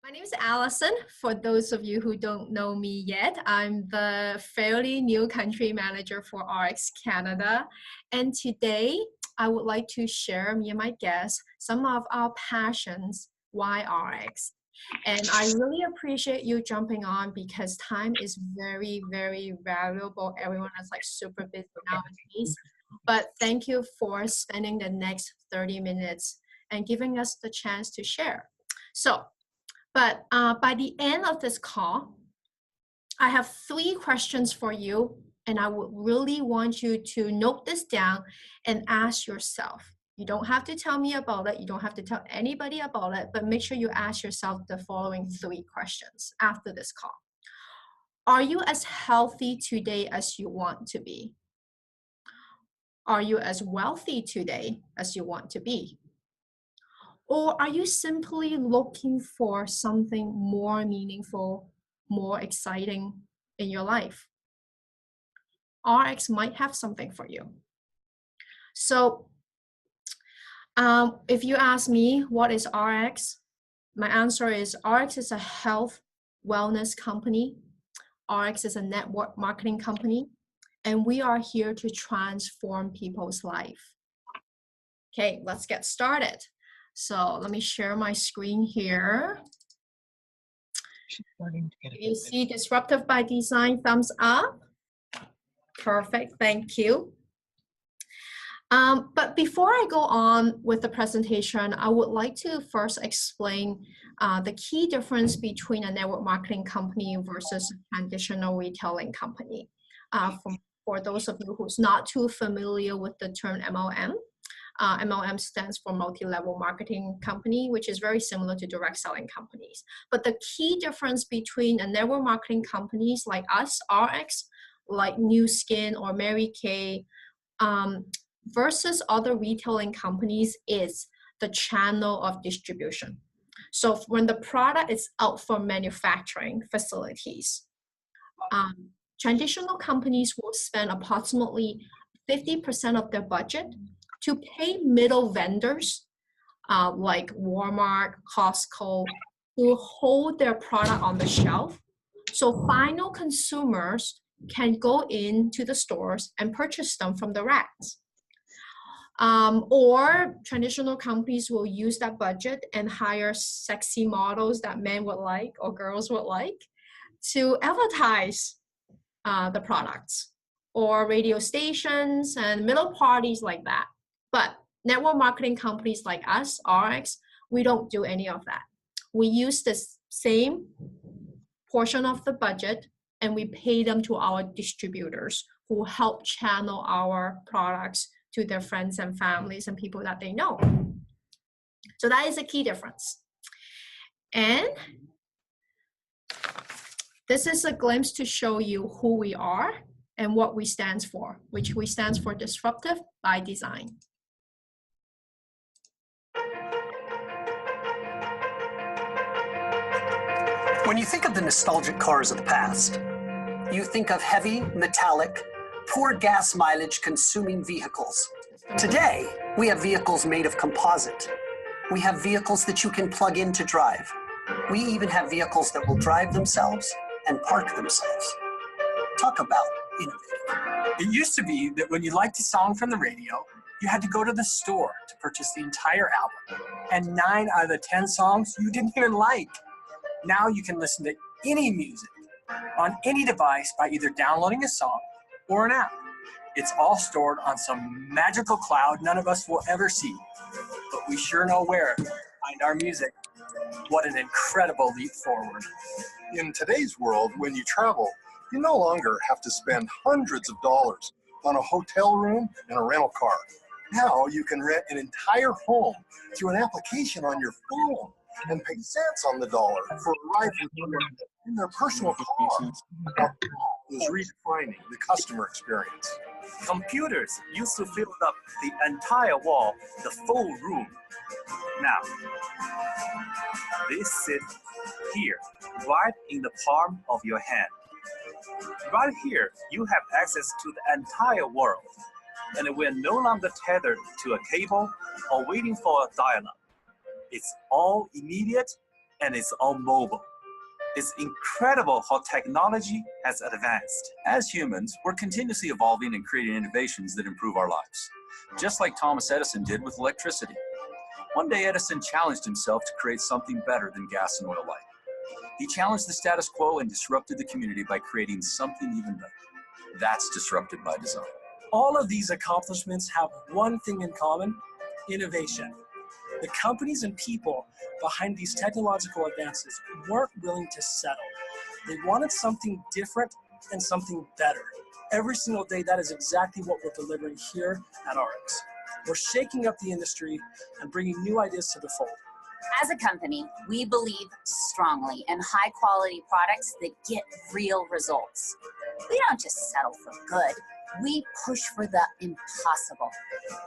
My name is Allison. For those of you who don't know me yet, I'm the fairly new country manager for RX Canada. And today, I would like to share, me and my guests, some of our passions, why RX. And I really appreciate you jumping on because time is very, very valuable. Everyone is like super busy nowadays. But thank you for spending the next 30 minutes and giving us the chance to share. But by the end of this call, I have 3 questions for you, and I would really want you to note this down and ask yourself. You don't have to tell me about it. You don't have to tell anybody about it, but make sure you ask yourself the following 3 questions after this call. Are you as healthy today as you want to be? Are you as wealthy today as you want to be? Or are you simply looking for something more meaningful, more exciting in your life? RX might have something for you. So if you ask me, what is RX? My answer is RX is a health wellness company. RX is a network marketing company. And we are here to transform people's life. Okay, let's get started. So let me share my screen here. You see disruptive by design, thumbs up. Perfect, thank you. But before I go on with the presentation, I would like to first explain the key difference between a network marketing company versus a traditional retailing company. For those of you who's not too familiar with the term MLM, MLM stands for multi-level marketing company, which is very similar to direct selling companies. But the key difference between a network marketing companies like us, RX, like New Skin or Mary Kay, versus other retailing companies is the channel of distribution. So when the product is out from manufacturing facilities, traditional companies will spend approximately 50% of their budget to pay middle vendors like Walmart, Costco, to hold their product on the shelf. So final consumers can go into the stores and purchase them from the racks. Or traditional companies will use that budget and hire sexy models that men would like or girls would like to advertise the products, or radio stations and middle parties like that. But network marketing companies like us, RX, we don't do any of that. We use the same portion of the budget and we pay them to our distributors who help channel our products to their friends and families and people that they know. So that is a key difference. And this is a glimpse to show you who we are and what we stand for, which we stands for Disruptive by Design. When you think of the nostalgic cars of the past, you think of heavy, metallic, poor gas mileage consuming vehicles. Today, we have vehicles made of composite. We have vehicles that you can plug in to drive. We even have vehicles that will drive themselves and park themselves. Talk about innovative. It used to be that when you liked a song from the radio, you had to go to the store to purchase the entire album. And 9 out of the 10 songs you didn't even like. Now you can listen to any music on any device by either downloading a song or an app. It's all stored on some magical cloud none of us will ever see. But we sure know where to find our music. What an incredible leap forward. In today's world, when you travel, you no longer have to spend hundreds of dollars on a hotel room and a rental car. Now you can rent an entire home through an application on your phone and pay cents on the dollar for a ride in their personal car. Is redefining the customer experience. Computers used to fill up the entire wall, the full room. Now, they sit here, right in the palm of your hand. Right here, you have access to the entire world, and we're no longer tethered to a cable or waiting for a dial-up. It's all immediate and it's all mobile. It's incredible how technology has advanced. As humans, we're continuously evolving and creating innovations that improve our lives, just like Thomas Edison did with electricity. One day, Edison challenged himself to create something better than gas and oil light. He challenged the status quo and disrupted the community by creating something even better. That's disrupted by design. All of these accomplishments have one thing in common: innovation. The companies and people behind these technological advances weren't willing to settle. They wanted something different and something better. Every single day, that is exactly what we're delivering here at RX. We're shaking up the industry and bringing new ideas to the fold. As a company, we believe strongly in high-quality products that get real results. We don't just settle for good. We push for the impossible.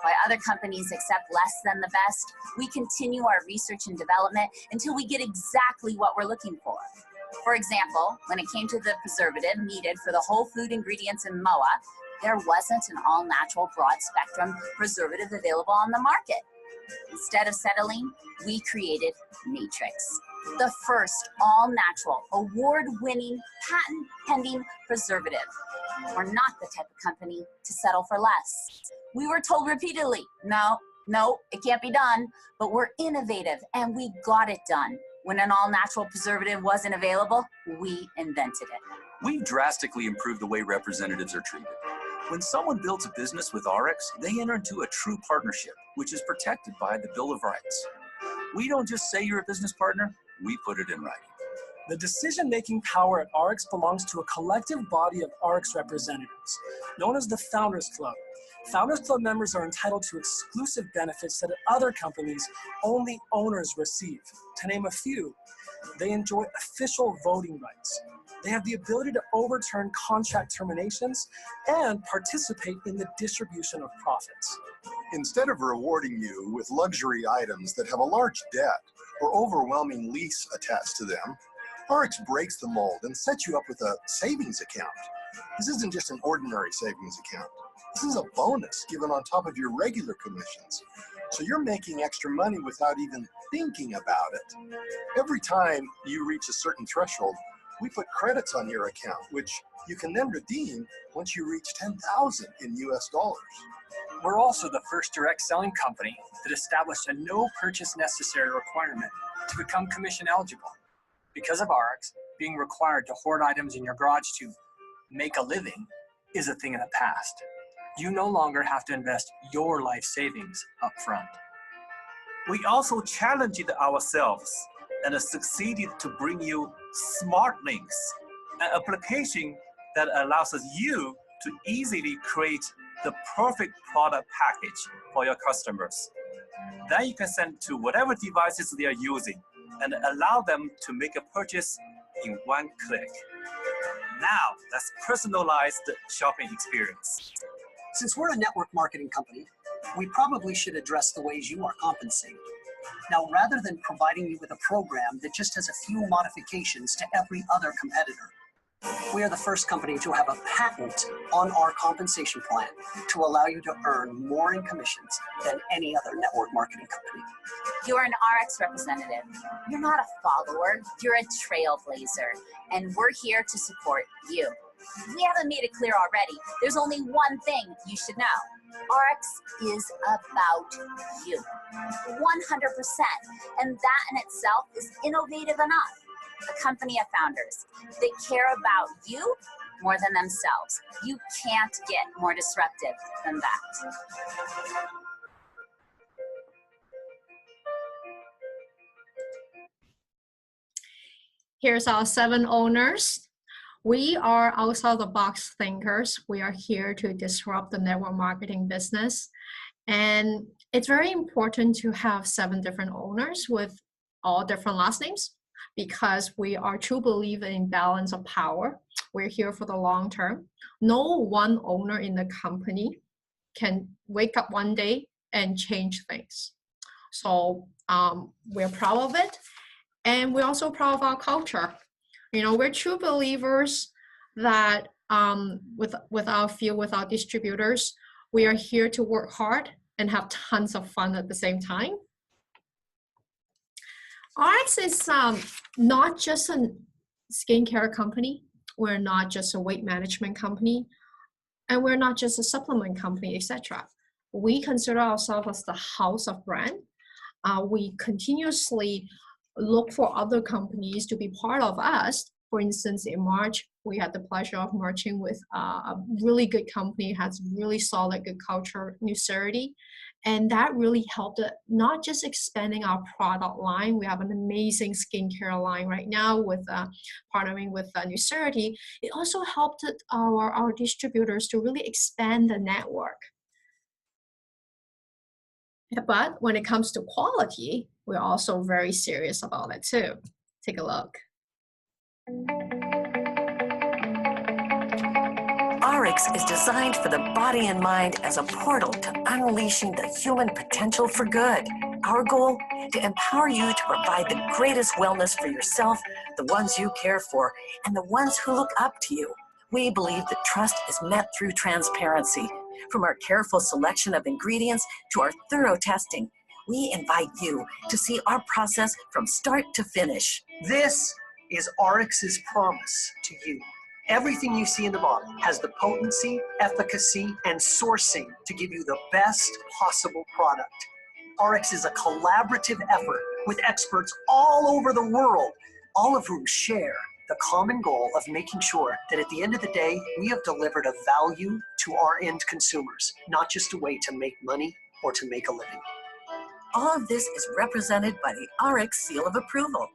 While other companies accept less than the best, we continue our research and development until we get exactly what we're looking for. For example, when it came to the preservative needed for the whole food ingredients in MOA, there wasn't an all-natural broad-spectrum preservative available on the market. Instead of settling, we created Matrix, the first all-natural, award-winning, patent-pending preservative. We're not the type of company to settle for less. We were told repeatedly, no, it can't be done, but we're innovative and we got it done. When an all-natural preservative wasn't available, we invented it. We've drastically improved the way representatives are treated. When someone builds a business with RX, they enter into a true partnership, which is protected by the Bill of Rights. We don't just say you're a business partner, we put it in writing. The decision-making power at RX belongs to a collective body of RX representatives, known as the Founders Club. Founders Club members are entitled to exclusive benefits that at other companies only owners receive. To name a few, they enjoy official voting rights. They have the ability to overturn contract terminations and participate in the distribution of profits. Instead of rewarding you with luxury items that have a large debt or overwhelming lease attached to them, RX breaks the mold and sets you up with a savings account. This isn't just an ordinary savings account. This is a bonus given on top of your regular commissions. So you're making extra money without even thinking about it. Every time you reach a certain threshold, we put credits on your account, which you can then redeem once you reach $10,000 in US dollars. We're also the first direct selling company that established a no purchase necessary requirement to become commission eligible. Because of RX, being required to hoard items in your garage to make a living is a thing of the past. You no longer have to invest your life savings up front. We also challenged ourselves and succeeded to bring you Smart Links, an application that allows you to easily create the perfect product package for your customers. Then you can send to whatever devices they are using and allow them to make a purchase in one click. Now, let's personalize the shopping experience. Since we're a network marketing company, we probably should address the ways you are compensated. Now, rather than providing you with a program that just has a few modifications to every other competitor, we are the first company to have a patent on our compensation plan to allow you to earn more in commissions than any other network marketing company. You're an RX representative. You're not a follower, you're a trailblazer, and we're here to support you. If we haven't made it clear already, there's only one thing you should know. RX is about you, 100%, and that in itself is innovative enough. A company of founders that care about you more than themselves. You can't get more disruptive than that. Here's our 7 owners. We are outside the box thinkers. We are here to disrupt the network marketing business. And it's very important to have 7 different owners with all different last names, because we are true believers in balance of power. We're here for the long term. No one owner in the company can wake up one day and change things. So we're proud of it. And we're also proud of our culture. You know, we're true believers that with our field, with our distributors, we are here to work hard and have tons of fun at the same time. RX is not just a skincare company. We're not just a weight management company, and we're not just a supplement company, etc. We consider ourselves as the house of brand. We continuously look for other companies to be part of us. For instance, in March, we had the pleasure of merging with a really good company, has really solid, good culture, Nucerity. And that really helped not just expanding our product line. We have an amazing skincare line right now with partnering with Nucerity. It also helped our distributors to really expand the network. But when it comes to quality, we're also very serious about it too. Take a look. RX is designed for the body and mind as a portal to unleashing the human potential for good. Our goal, to empower you to provide the greatest wellness for yourself, the ones you care for, and the ones who look up to you. We believe that trust is met through transparency. From our careful selection of ingredients to our thorough testing, we invite you to see our process from start to finish. This is RX's promise to you. Everything you see in the bottle has the potency, efficacy, and sourcing to give you the best possible product. RX is a collaborative effort with experts all over the world, all of whom share the common goal of making sure that at the end of the day, we have delivered a value to our end consumers, not just a way to make money or to make a living. All of this is represented by the RX seal of approval,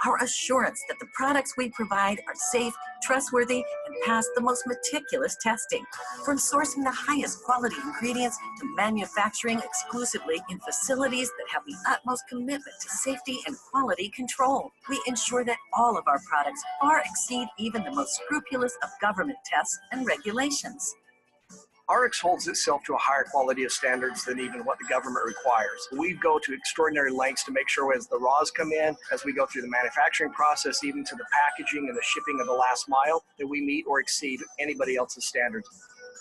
our assurance that the products we provide are safe, trustworthy, and pass the most meticulous testing. From sourcing the highest quality ingredients to manufacturing exclusively in facilities that have the utmost commitment to safety and quality control, we ensure that all of our products far exceed even the most scrupulous of government tests and regulations. RX holds itself to a higher quality of standards than even what the government requires. We go to extraordinary lengths to make sure as the raws come in, as we go through the manufacturing process, even to the packaging and the shipping of the last mile, that we meet or exceed anybody else's standards.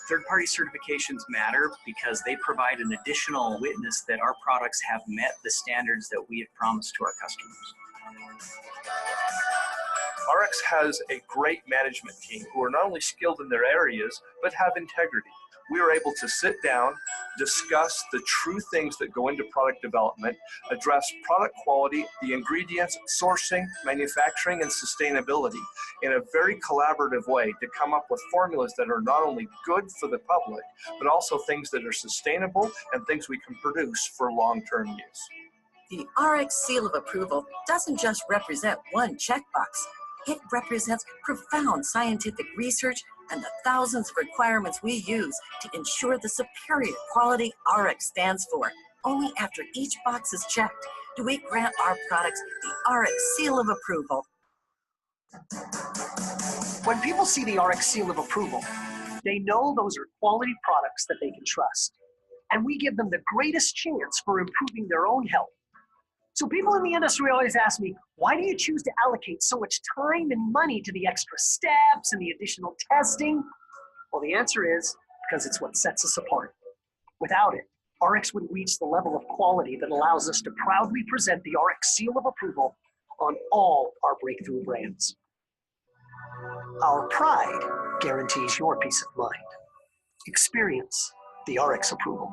Third-party certifications matter because they provide an additional witness that our products have met the standards that we have promised to our customers. RX has a great management team who are not only skilled in their areas, but have integrity. We are able to sit down, discuss the true things that go into product development, address product quality, the ingredients, sourcing, manufacturing, and sustainability in a very collaborative way to come up with formulas that are not only good for the public, but also things that are sustainable and things we can produce for long-term use. The RX seal of approval doesn't just represent one checkbox. It represents profound scientific research and the thousands of requirements we use to ensure the superior quality RX stands for. Only after each box is checked do we grant our products the RX seal of approval. When people see the RX seal of approval, they know those are quality products that they can trust. And we give them the greatest chance for improving their own health. So people in the industry always ask me, why do you choose to allocate so much time and money to the extra steps and the additional testing? Well, the answer is because it's what sets us apart. Without it, RX would reach the level of quality that allows us to proudly present the RX seal of approval on all our breakthrough brands. Our pride guarantees your peace of mind. Experience the RX approval.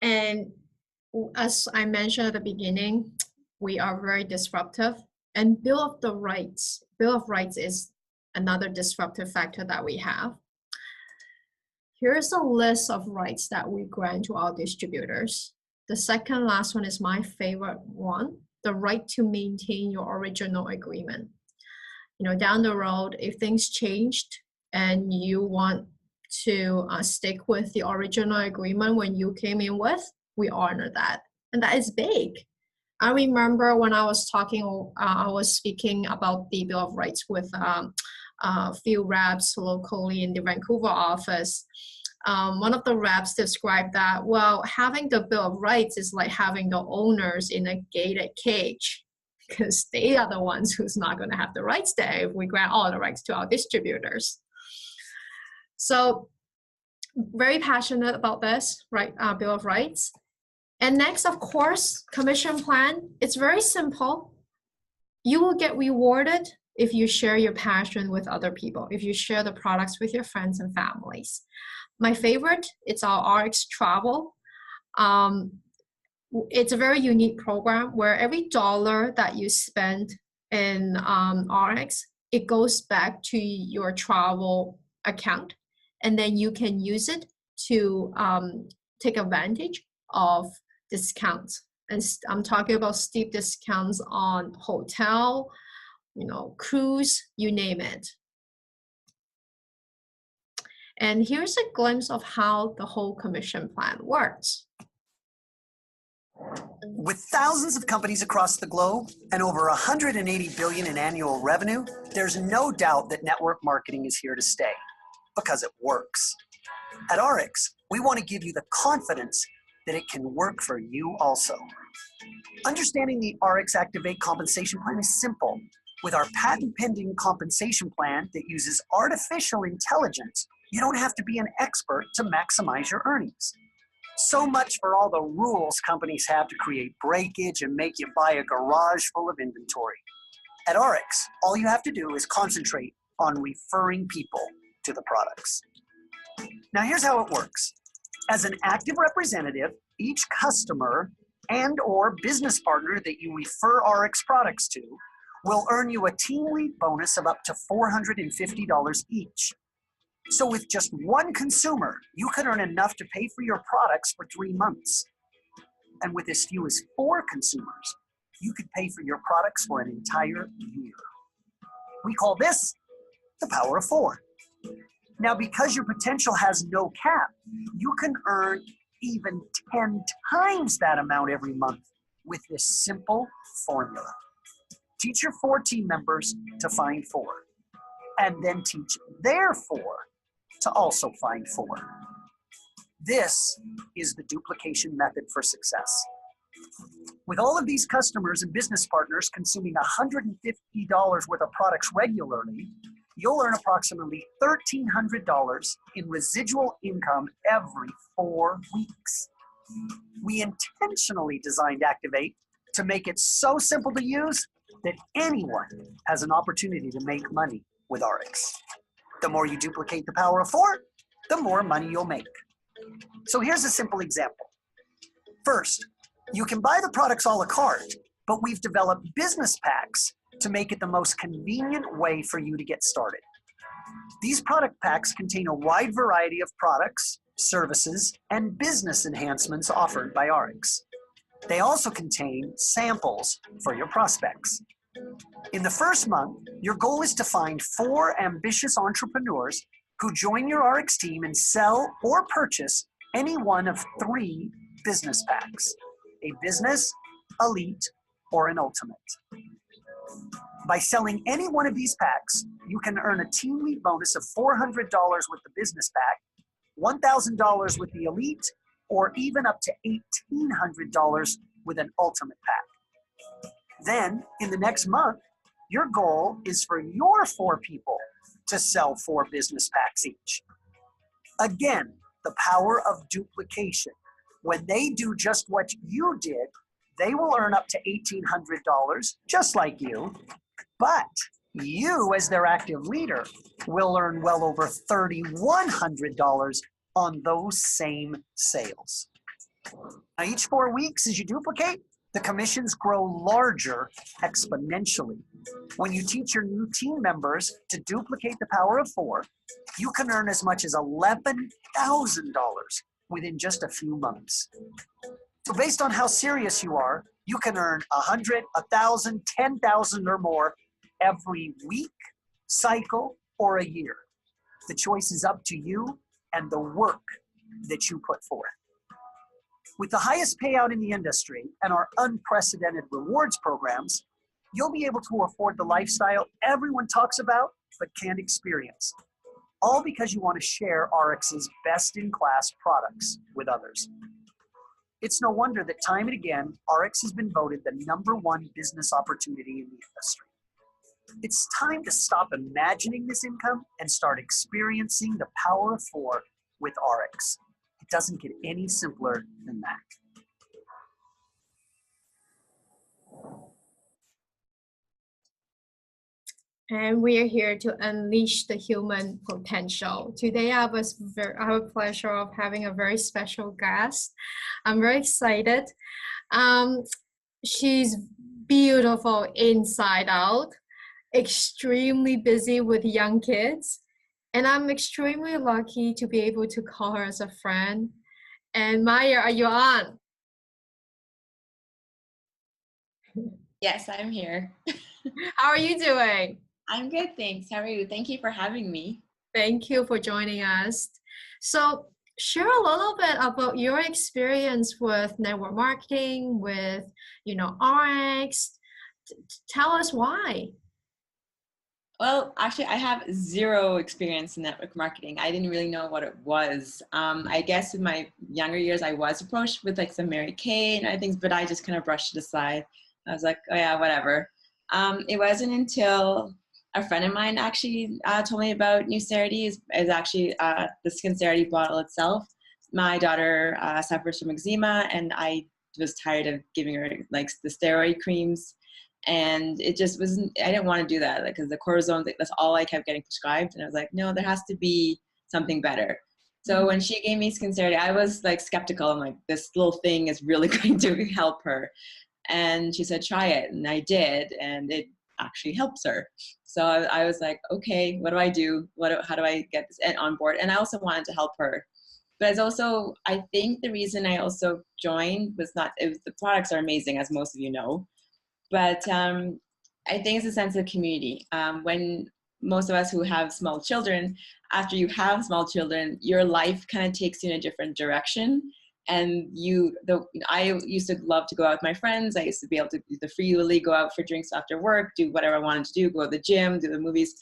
And as I mentioned at the beginning, we are very disruptive. And Bill of Rights is another disruptive factor that we have. Here's a list of rights that we grant to our distributors. The second last one is my favorite one, the right to maintain your original agreement. You know, down the road, if things changed and you want to stick with the original agreement when you came in with, we honor that. And that is big. I remember when I was speaking about the Bill of Rights with a few reps locally in the Vancouver office. One of the reps described that, well, having the Bill of Rights is like having the owners in a gated cage, because they are the ones who's not going to have the rights there if we grant all the rights to our distributors. So very passionate about this, right? Bill of Rights. And next, of course, commission plan. It's very simple. You will get rewarded if you share your passion with other people, if you share the products with your friends and families. My favorite, it's our RX Travel. It's a very unique program where every dollar that you spend in RX, it goes back to your travel account, and then you can use it to take advantage of discounts. And I'm talking about steep discounts on hotel, cruise, you name it. And here's a glimpse of how the whole commission plan works. With thousands of companies across the globe and over 180 billion in annual revenue, there's no doubt that network marketing is here to stay because it works. At RX, we want to give you the confidence that it can work for you also. Understanding the RX Activate compensation plan is simple. With our patent-pending compensation plan that uses artificial intelligence, you don't have to be an expert to maximize your earnings. So much for all the rules companies have to create breakage and make you buy a garage full of inventory. At RX, all you have to do is concentrate on referring people to the products. Now here's how it works. As an active representative, each customer and/or business partner that you refer RX products to will earn you a team lead bonus of up to $450 each. So with just one consumer, you could earn enough to pay for your products for 3 months. And with as few as 4 consumers, you could pay for your products for an entire year. We call this the power of 4. Now, because your potential has no cap, you can earn even 10 times that amount every month with this simple formula. Teach your 4 team members to find 4, and then teach their 4 to also find 4. This is the duplication method for success. With all of these customers and business partners consuming $150 worth of products regularly, you'll earn approximately $1,300 in residual income every 4 weeks. We intentionally designed Activate to make it so simple to use that anyone has an opportunity to make money with RX. The more you duplicate the power of 4, the more money you'll make. So here's a simple example. First, you can buy the products a la carte, but we've developed business packs to make it the most convenient way for you to get started. These product packs contain a wide variety of products, services, and business enhancements offered by RX. They also contain samples for your prospects. In the first month, your goal is to find 4 ambitious entrepreneurs who join your RX team and sell or purchase any one of 3 business packs: a business, elite, or an ultimate. By selling any one of these packs, you can earn a team lead bonus of $400 with the business pack, $1,000 with the elite, or even up to $1,800 with an ultimate pack. Then, in the next month, your goal is for your 4 people to sell 4 business packs each. Again, the power of duplication. When they do just what you did, they will earn up to $1,800, just like you, but you, as their active leader, will earn well over $3,100 on those same sales. Now, each 4 weeks, as you duplicate, the commissions grow larger exponentially. When you teach your new team members to duplicate the power of 4, you can earn as much as $11,000 within just a few months. So based on how serious you are, you can earn 100, 1,000, 10,000 or more every week, cycle, or a year. The choice is up to you and the work that you put forth. With the highest payout in the industry and our unprecedented rewards programs, you'll be able to afford the lifestyle everyone talks about but can't experience. All because you want to share RX's best-in-class products with others. It's no wonder that time and again, RX has been voted the #1 business opportunity in the industry. It's time to stop imagining this income and start experiencing the power of 4 with RX. It doesn't get any simpler than that. And we are here to unleash the human potential. Today, I have a pleasure of having a very special guest. I'm very excited. Um, she's beautiful inside out, extremely busy with young kids, and I'm extremely lucky to be able to call her as a friend. And Maya, are you on? Yes, I'm here. How are you doing? I'm good, thanks. How are you? Thank you for having me. Thank you for joining us. So, share a little bit about your experience with network marketing, with RX. Tell us why. Well, actually, I have zero experience in network marketing. I didn't really know what it was. I guess in my younger years, I was approached with like some Mary Kay and other things, but I just kind of brushed it aside. I was like, oh yeah, whatever. It wasn't until a friend of mine actually told me about Nucerity. Is actually the Sincerity bottle itself. My daughter suffers from eczema, and I was tired of giving her like the steroid creams. And it just wasn't, I didn't want to do that because the cortisone, that's all I kept getting prescribed. And I was like, no, there has to be something better. So when she gave me Sincerity, I was like skeptical. I'm like, this little thing is really going to help her. And she said, try it. And I did. And it actually helps her. So I was like, okay, what do I do? How do I get this on board? And I also wanted to help her. But it's also, I think the reason I also joined was the products are amazing, as most of you know. But I think it's a sense of community. When most of us who have small children, after you have small children, your life kind of takes you in a different direction. And I used to love to go out with my friends. I used to be able to freely go out for drinks after work, do whatever I wanted to do, go to the gym, do the movies.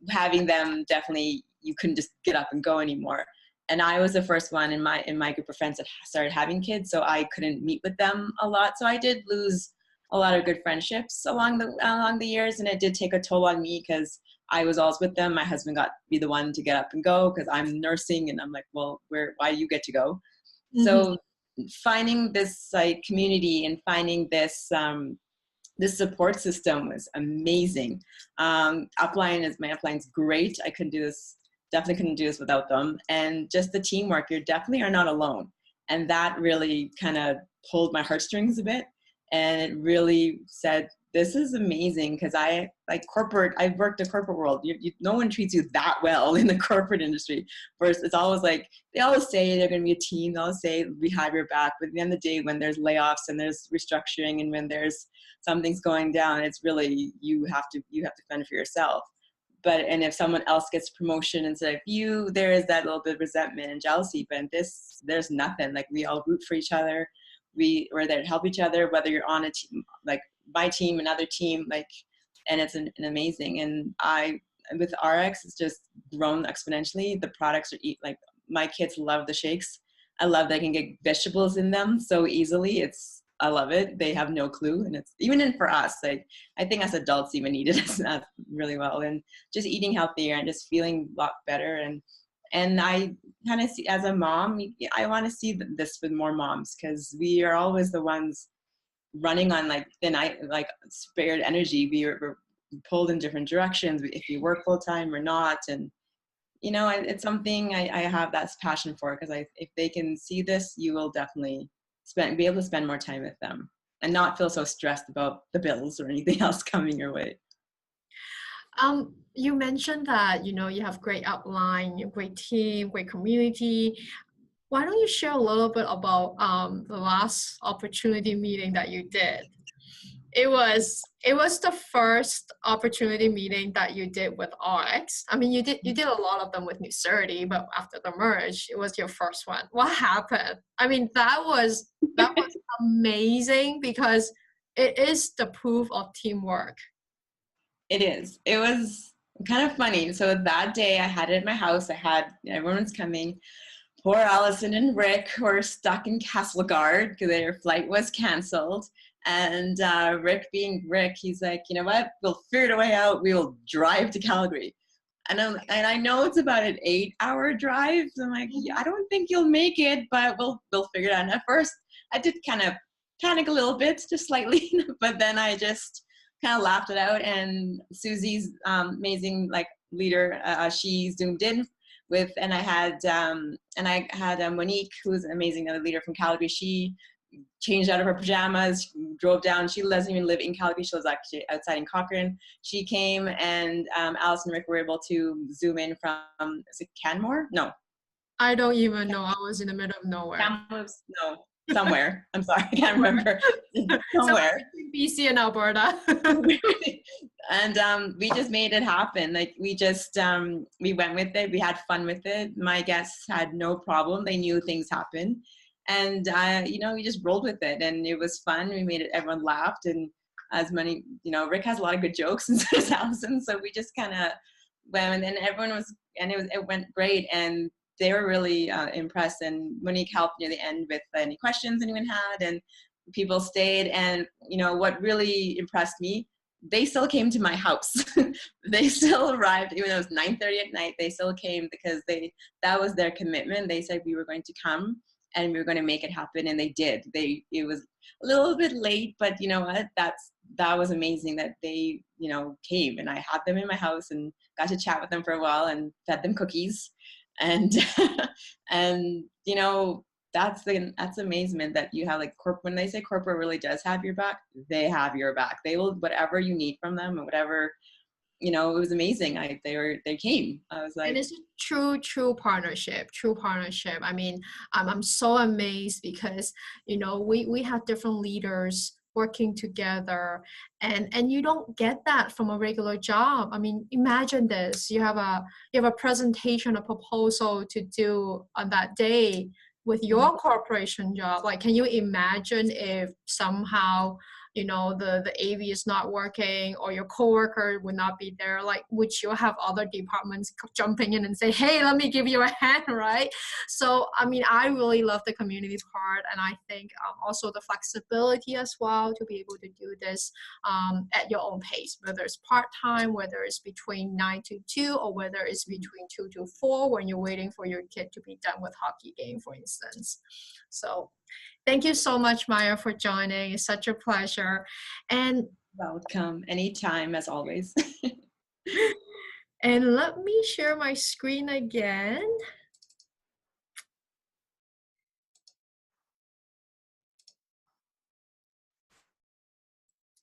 Having them, definitely, you couldn't just get up and go anymore. And I was the first one in my group of friends that started having kids, so I couldn't meet with them a lot. So I did lose a lot of good friendships along the years, and it did take a toll on me because I was always with them. My husband got to be the one to get up and go because I'm nursing, and I'm like, well, why do you get to go? Mm-hmm. So finding this like community and finding this this support system was amazing. My upline's great. I definitely couldn't do this without them. And just the teamwork, you definitely are not alone. And that really kind of pulled my heartstrings a bit. And it really said, this is amazing, because I've worked in corporate world. No one treats you that well in the corporate industry. First, it's always like, they always say they're going to be a team. They always say we have your back. But at the end of the day, when there's layoffs and there's restructuring and when there's something's going down, it's really, you have to fend for yourself. And if someone else gets promotion instead of you, there is that little bit of resentment and jealousy. But in this, there's nothing. Like, we all root for each other. We're there to help each other, whether you're on a team, like my team, another team, like, and it's an amazing. And with RX, it's just grown exponentially. The products are like, my kids love the shakes. I love that I can get vegetables in them so easily. I love it. They have no clue. And it's even for us, like, I think as adults even eat it really well, and just eating healthier and just feeling a lot better. And I kind of see, as a mom, I want to see this with more moms, because we are always the ones running on like spared energy. We're pulled in different directions if you work full time or not. And it's something I have that passion for, because if they can see this, you will definitely be able to spend more time with them and not feel so stressed about the bills or anything else coming your way. You mentioned that you have great outline, great team, great community. Why don't you share a little bit about the last opportunity meeting that you did? It was the first opportunity meeting that you did with RX. I mean, you did a lot of them with Nucerity, but after the merge, it was your first one. What happened? I mean, that was amazing, because it is the proof of teamwork. It is. It was kind of funny. So that day I had it at my house. Everyone's coming. Poor Allison and Rick were stuck in Castlegar because their flight was canceled. And Rick being Rick, he's like, you know what? We'll figure a way out. We will drive to Calgary. and I know it's about an 8-hour drive. So I'm like, yeah, I don't think you'll make it, but we'll figure it out. And at first, I did kind of panic a little bit, just slightly, but then I just kind of laughed it out. And Susie's amazing like leader, she zoomed in with, and I had Monique, who's an amazing other leader from Calgary. She changed out of her pajamas, drove down. She doesn't even live in Calgary. She was actually outside in Cochrane. She came, and Alice and Rick were able to zoom in from, is it Canmore? No. I don't even know. I was in the middle of nowhere. Kamloops? No, somewhere. I'm sorry, I can't remember. Somewhere. BC and Alberta. And we just made it happen. Like we just, we went with it. We had fun with it. My guests had no problem. They knew things happen. And, we just rolled with it, and it was fun. We made it, everyone laughed, and as many, Rick has a lot of good jokes and so does Allison. So we just kind of went, and everyone was, and it went great. And they were really impressed. And Monique helped near the end with any questions anyone had, and people stayed. And, what really impressed me, they still came to my house. They still arrived, even though it was 9:30 at night, they still came because that was their commitment. They said we were going to come and we were going to make it happen, and they did. It was a little bit late, but you know what? That was amazing that they, came, and I had them in my house and got to chat with them for a while and fed them cookies, and and that's amazement that you have, like, when they say corporate really does have your back, they have your back. They will, whatever you need from them, and whatever. It was amazing. They came. I was like, and it's a true partnership. I mean, I'm so amazed because, we have different leaders working together, and you don't get that from a regular job. I mean, imagine this: you have a presentation, a proposal to do on that day with your corporation job. Like, can you imagine if somehow the AV is not working, or your coworker would not be there? Like, would you have other departments jumping in and say, hey, let me give you a hand, right? So, I mean, I really love the community part, and I think also the flexibility as well to be able to do this at your own pace, whether it's part-time, whether it's between 9 to 2, or whether it's between 2 to 4 when you're waiting for your kid to be done with hockey game, for instance. So thank you so much, Maya, for joining. It's such a pleasure. And welcome anytime, as always. And let me share my screen again.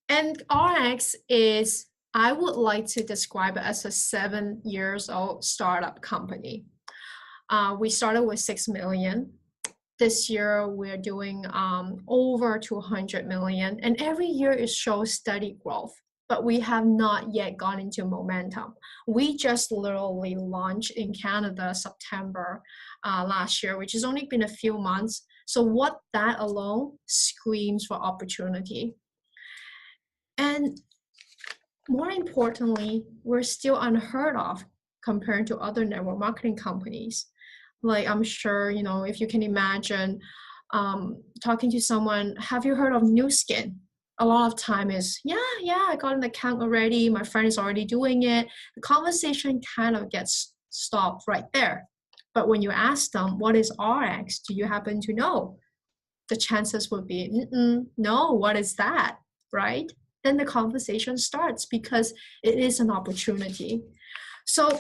And RX is, I would like to describe it as a 7-year-old startup company. We started with 6 million. This year, we're doing over 200 million. And every year it shows steady growth, but we have not yet gone into momentum. We just literally launched in Canada September last year, which has only been a few months. So what that alone screams for opportunity. And more importantly, we're still unheard of compared to other network marketing companies. Like, I'm sure, if you can imagine talking to someone, have you heard of New Skin? A lot of time is, yeah, I got an account already. My friend is already doing it. The conversation kind of gets stopped right there. But when you ask them, what is RX? Do you happen to know? The chances would be, no, what is that, right? Then the conversation starts because it is an opportunity. So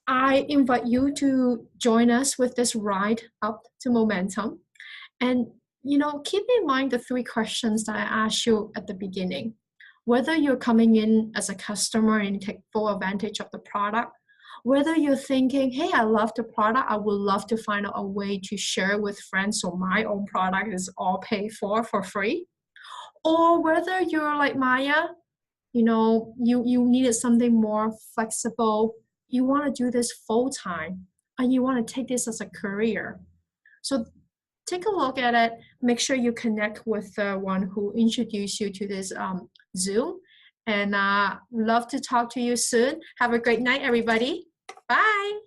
I invite you to join us with this ride up to momentum. And, keep in mind the 3 questions that I asked you at the beginning. Whether you're coming in as a customer and take full advantage of the product, whether you're thinking, hey, I love the product, I would love to find a way to share with friends so my own product is all paid for free. Or whether you're like Maya, you needed something more flexible. You want to do this full time, and you want to take this as a career. So take a look at it. Make sure you connect with the one who introduced you to this Zoom. And love to talk to you soon. Have a great night, everybody. Bye.